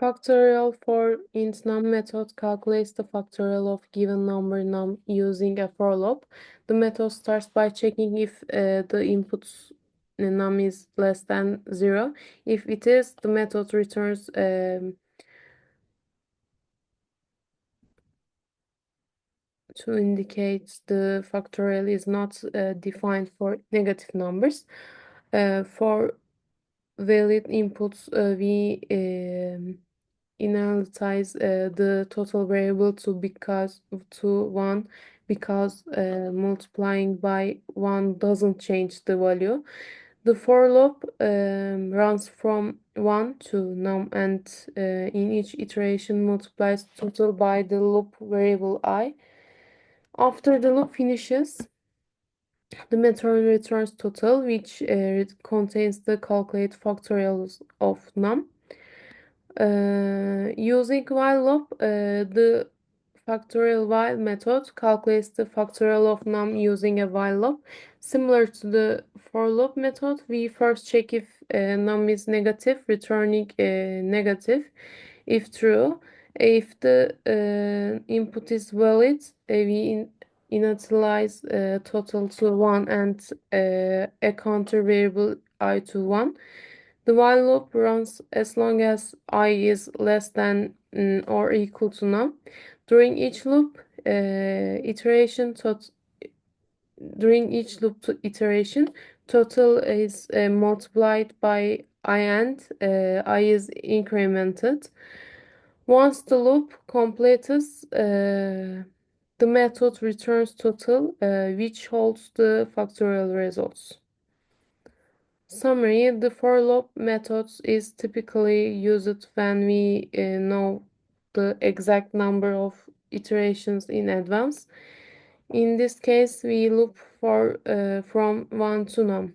Factorial for int num method calculates the factorial of given number num using a for loop. The method starts by checking if the input num is less than 0. If it is, the method returns to indicate the factorial is not defined for negative numbers. For valid inputs, we initialize the total variable to 1 because multiplying by 1 doesn't change the value. The for loop runs from 1 to num and in each iteration multiplies total by the loop variable I. After the loop finishes, the method returns total, which contains the calculate factorials of num. Using while loop, the factorial while method calculates the factorial of num using a while loop. Similar to the for loop method, we first check if num is negative, returning negative. If true, if the input is valid, we initialize total to 1 and a counter variable I to 1. The while loop runs as long as I is less than or equal to none. During each loop iteration, iteration, total is multiplied by I and I is incremented. Once the loop completes, the method returns total, which holds the factorial results. Summary: the for loop method is typically used when we know the exact number of iterations in advance. In this case, we loop for from 1 to none.